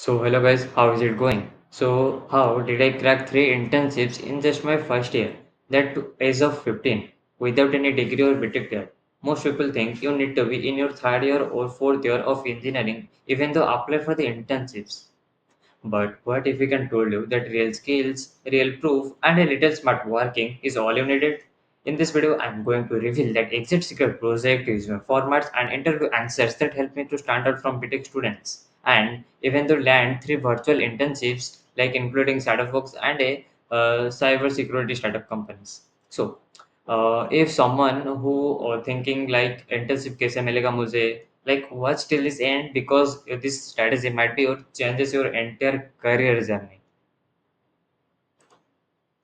So, hello guys, how is it going? So, how did I crack three internships in just my first year? That too, age of 15, without any degree or BTech year. Most people think you need to be in your third year or fourth year of engineering, even though apply for the internships. But what if we can told you that real skills, real proof, and a little smart working is all you needed? In this video, I'm going to reveal that exact secret project, resume formats, and interview answers that help me to stand out from BTech students. And even to land three virtual internships, like including Shadowfox and a cyber security startup companies. So, if someone who thinking like internship कैसे मिलेगा मुझे like watch till this end because this strategy might be your changes your entire career journey.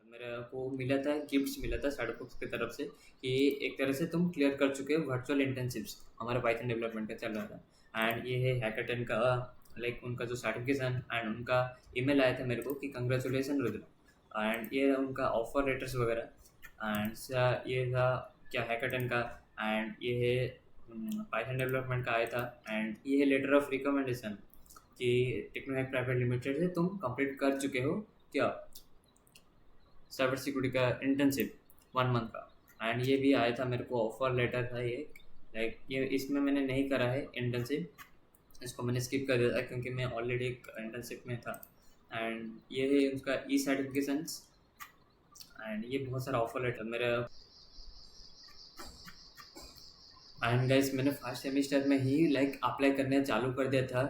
मेरे को मिला था gifts मिला था startups की तरफ से कि एक तरह से तुम क्लियर कर चुके हो वर्चुअल इंटर्नशिप्स हमारा पाइथन डेवलपमेंट का चल रहा था एंड ये है हैकाथन का लाइक उनका जो सर्टिफिकेशन एंड उनका ईमेल आया था मेरे को कि कंग्रेचुलेसन रुद्र एंड ये रहा उनका ऑफर लेटर्स वगैरह एंड ये था क्या हैकाथन का एंड ये है पाइथन डेवलपमेंट का आया था एंड ये है लेटर ऑफ रिकमेंडेशन कि टेक्नोहैक प्राइवेट लिमिटेड से तुम कंप्लीट कर चुके हो क्या साइबर सिक्योरिटी का इंटर्नशिप 1 मंथ का एंड ये भी आया था मेरे को ऑफर लेटर था ये लाइक ये इसमें मैंने नहीं करा है इंटर्नशिप इसको मैंने स्किप कर दिया था क्योंकि मैं ऑलरेडी एक इंटर्नशिप में था एंड ये है उसका ई सर्टिफिकेशंस एंड ये बहुत सारा ऑफर लेटर मेरा एंड गाइस मैंने फर्स्ट सेमेस्टर में ही लाइक अप्लाई करने चालू कर दिया था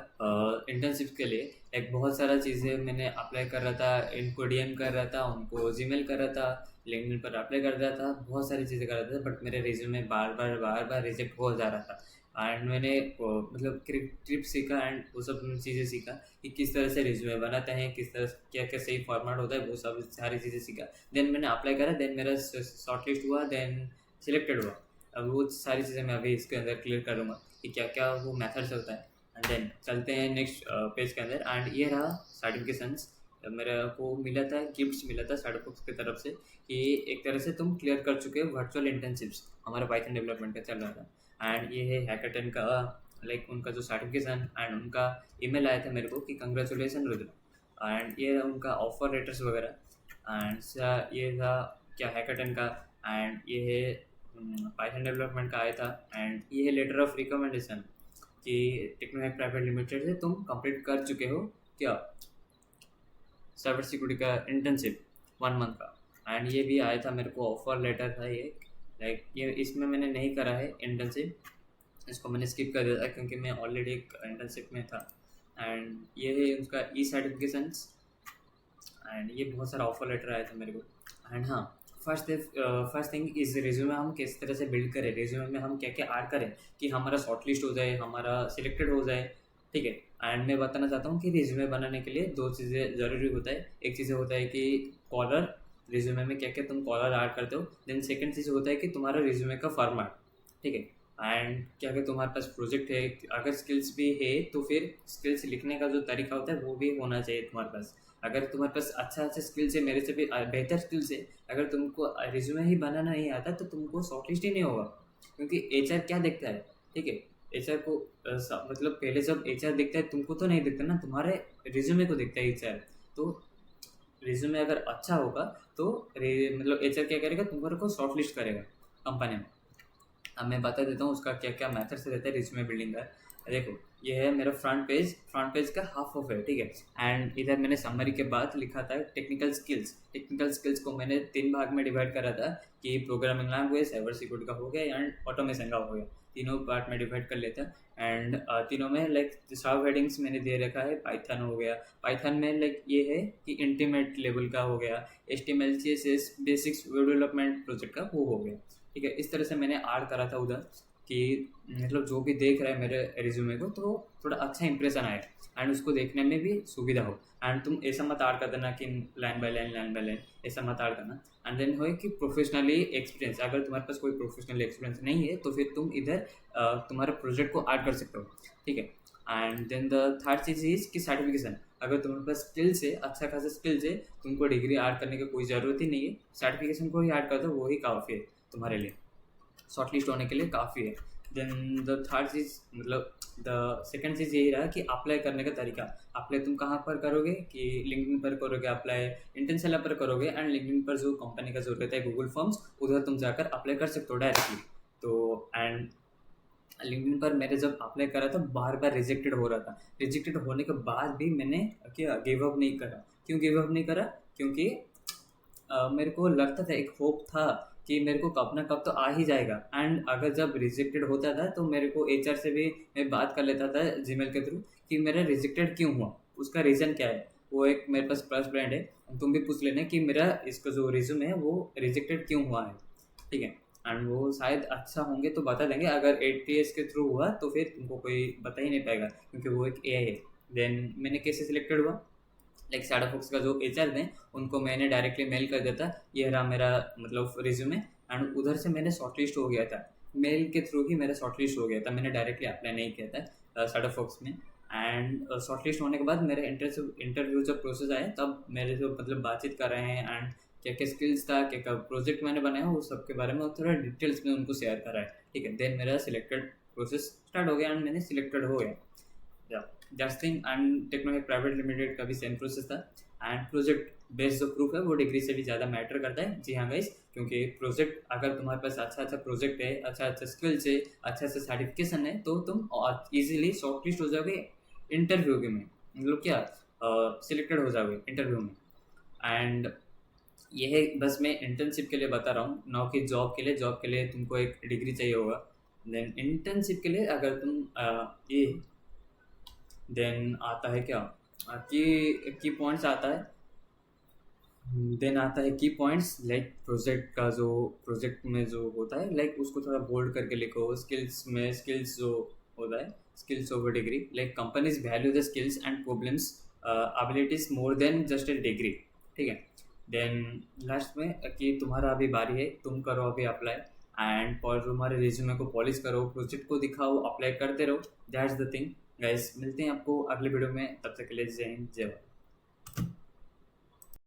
इंटर्नशिप के लिए लाइक बहुत सारा चीज़ें मैंने अप्लाई कर रहा था इनको डीएम कर रहा था उनको जीमेल कर रहा था लिंक्डइन पर अप्लाई कर रहा था बहुत सारी चीज़ें कर रहा था बट मेरे रिज्यूमे बार बार रिजेक्ट हो जा रहा था एंड मैंने मतलब ट्रिप सीखा एंड वो सब चीज़ें सीखा कि किस तरह से रिज्यूमे बनाते हैं किस तरह क्या क्या सही फॉर्मेट होता है वो सब सारी चीज़ें सीखा देन मैंने अप्लाई करा देन मेरा शॉर्ट लिस्ट हुआ देन सिलेक्टेड हुआ अब वो सारी चीज़ें मैं अभी इसके अंदर क्लियर करूँगा कि क्या क्या वो मेथड्स होता है एंड देन चलते हैं नेक्स्ट पेज के अंदर एंड ये रहा सर्टिफिकेशंस मेरे को मिला था गिफ्ट्स मिला था स्टार्टअप्स की तरफ से कि एक तरह से तुम क्लियर कर चुके हो वर्चुअल इंटर्नशिप्स हमारा पाइथन डेवलपमेंट का चल रहा था एंड ये है हैकाथन का लाइक उनका जो सर्टिफिकेशन एंड उनका ईमेल आया था मेरे को कि कंग्रेचुलेसन रुद्र एंड ये रहा उनका ऑफर लेटर्स वगैरह एंड ये था क्या हैकाथन का एंड ये है पाइथन डेवलपमेंट का आया था एंड ये है लेटर ऑफ रिकमेंडेशन कि टेक्नोहैक प्राइवेट लिमिटेड से तुम कंप्लीट कर चुके हो क्या साइबर सिक्योरिटी का इंटर्नशिप 1 मंथ का एंड ये भी आया था मेरे को ऑफर लेटर था ये लाइक ये इसमें मैंने नहीं करा है इंटर्नशिप इसको मैंने स्किप कर दिया था क्योंकि मैं ऑलरेडी एक इंटर्नशिप में था एंड ये है उसका ई सर्टिफिकेशंस एंड ये बहुत सारा ऑफर लेटर आया था मेरे को एंड हाँ फर्स्ट थिंग इज रिज्यूमे हम किस तरह से बिल्ड करें रिज्यूमे में हम क्या क्या ऐड करें कि हमारा शॉर्ट लिस्ट हो जाए हमारा सिलेक्टेड हो जाए ठीक है एंड मैं बताना चाहता हूँ कि रिज्यूमे बनाने के लिए दो चीज़ें ज़रूरी होता है एक चीज़ होता है कि कॉलर रिज्यूमे में क्या क्या तुम कॉलर ऐड करते हो देन सेकंड चीज़ होता है कि तुम्हारा रिज्यूमे का फॉर्मेट ठीक है एंड क्या क्या तुम्हारे पास प्रोजेक्ट है अगर स्किल्स भी है तो फिर स्किल्स लिखने का जो तरीका होता है वो भी होना चाहिए तुम्हारे पास अगर तुम्हारे पास अच्छा स्किल्स है मेरे से भी बेहतर स्किल्स है अगर तुमको रिज्यूमे ही बनाना नहीं आता तो तुमको शॉर्टलिस्ट ही नहीं होगा क्योंकि एचआर क्या देखता है ठीक है एचआर को मतलब पहले जब एचआर देखता है तुमको तो नहीं देखता ना तुम्हारे रिज्यूमे को देखता है एचआर तो रिज्यूमे अगर अच्छा होगा तो मतलब एचआर क्या करेगा तुम्हारे को शॉर्टलिस्ट करेगा कंपनी में अब मैं बता देता हूँ उसका क्या क्या मैथड से रहता है रिज्यूमे बिल्डिंग का देखो ये है मेरा फ्रंट पेज का हाफ ऑफ है ठीक है एंड इधर मैंने समरी के बाद लिखा था टेक्निकल स्किल्स को मैंने 3 भाग में डिवाइड करा था कि प्रोग्रामिंग लैंग्वेज साइबर सिक्योरिटी का हो गया एंड ऑटोमेशन का हो गया तीनों पार्ट में डिवाइड कर लेता एंड तीनों में लाइक सब हेडिंग्स मैंने दे रखा है पाइथन हो गया पाइथन में लाइक ये है कि इंटीमेट लेवल का हो गया HTML CSS basics web development project का वो हो गया ठीक है इस तरह से मैंने ऐड करा था उधर कि मतलब जो भी देख रहा है मेरे रिज्यूमे को तो थोड़ा अच्छा इंप्रेशन आए एंड उसको देखने में भी सुविधा हो एंड तुम ऐसा मत ऐड कर देना कि लाइन बाय लाइन ऐसा मत ऐड करना एंड देन हो कि प्रोफेशनली एक्सपीरियंस अगर तुम्हारे पास कोई प्रोफेशनल एक्सपीरियंस नहीं है तो फिर तुम इधर तुम्हारे प्रोजेक्ट को ऐड कर सकते हो ठीक है एंड देन द थर्ड चीज इज कि सर्टिफिकेशन अगर तुम्हारे पास स्किल्स है अच्छा खासा स्किल्स है तुमको डिग्री ऐड करने की कोई ज़रूरत ही नहीं है सर्टिफिकेशन को ही ऐड कर दो वही काफ़ी है तुम्हारे लिए शॉर्ट लिस्ट होने के लिए काफ़ी है देन द थर्ड चीज़ मतलब द सेकंड चीज़ यही रहा कि अप्लाई करने का तरीका। अप्लाई तुम कहाँ पर करोगे कि लिंक्डइन पर करोगे अप्लाई, इंटेंसेला पर करोगे, एंड लिंक्डइन पर जो कंपनी का जो रहता है गूगल फॉर्म्स, उधर तुम जाकर अप्लाई कर सकते हो डायरेक्टली। तो एंड लिंक्डइन पर मैंने जब अप्लाई करा था बार बार रिजेक्टेड हो रहा था। रिजेक्टेड होने के बाद भी मैंने क्या गिव अप नहीं करा। क्यों गिव अप नहीं करा? क्योंकि मेरे को लगता था, एक होप था कि मेरे को कब ना कब तो आ ही जाएगा। एंड अगर जब रिजेक्टेड होता था तो मेरे को एचआर से भी मैं बात कर लेता था जीमेल के थ्रू कि मेरा रिजेक्टेड क्यों हुआ, उसका रीज़न क्या है। वो एक मेरे पास प्लस ब्रांड है, तुम भी पूछ लेना कि मेरा इसका जो रिज्यूम है वो रिजेक्टेड क्यों हुआ है, ठीक है। एंड वो शायद अच्छा होंगे तो बता देंगे। अगर एटीएस के थ्रू हुआ तो फिर तुमको कोई बता ही नहीं पाएगा क्योंकि वो एक एआई है। देन मैंने कैसे सिलेक्टेड हुआ, लाइक शैडोफॉक्स का जो एचआर थे उनको मैंने डायरेक्टली मेल कर दिया था, ये रहा मेरा मतलब रिज्यूमे। एंड उधर से मैंने शॉर्टलिस्ट हो गया था, मेल के थ्रू ही मेरा शॉर्टलिस्ट हो गया था, मैंने डायरेक्टली अप्लाई नहीं किया था शैडोफॉक्स में। एंड शॉर्टलिस्ट होने के बाद मेरे इंटरव्यू जब प्रोसेस आया तब मेरे जो मतलब बातचीत कर रहे हैं एंड क्या क्या स्किल्स था, क्या क्या प्रोजेक्ट मैंने बनाया, वो सब के बारे में थोड़ा डिटेल्स में उनको शेयर करा है, ठीक है। देन मेरा सिलेक्टेड प्रोसेस स्टार्ट हो गया एंड मैंने सिलेक्टेड हो गया। Just thing and technology private limited का भी सेम प्रोसेस था। एंड प्रोजेक्ट बेस्ड जो प्रूफ है वो डिग्री से भी ज़्यादा मैटर करता है। जी हाँ गाइस, क्योंकि प्रोजेक्ट अगर तुम्हारे पास अच्छा अच्छा प्रोजेक्ट है, अच्छा अच्छा स्किल्स है, अच्छा अच्छा सर्टिफिकेशन है, तो तुम इजीली शॉर्टलिस्ट हो जाओगे इंटरव्यू के में, मतलब क्या सिलेक्टेड हो जाओगे इंटरव्यू में। एंड ये है बस मैं इंटर्नशिप के लिए बता रहा हूँ, ना कि जॉब के लिए तुमको एक डिग्री चाहिए होगा। देन इंटर्नशिप के लिए अगर तुम ये देन आता है क्या की पॉइंट्स आता है। देन आता है की पॉइंट्स, लाइक प्रोजेक्ट का जो प्रोजेक्ट में जो होता है, लाइक उसको थोड़ा बोल्ड करके लिखो। स्किल्स में स्किल्स जो होता है, skills over degree, like companies value the skills and problems abilities more than just a degree, ठीक है। देन लास्ट में कि तुम्हारा अभी बारी है, तुम करो अभी अप्लाई एंड और तुम्हारे रिज्यूमे को पॉलिश करो, प्रोजेक्ट को दिखाओ, अप्लाई करते रहो। That's the thing guys. मिलते हैं आपको अगले वीडियो में, तब तक के लिए जय हिंद जय भारत।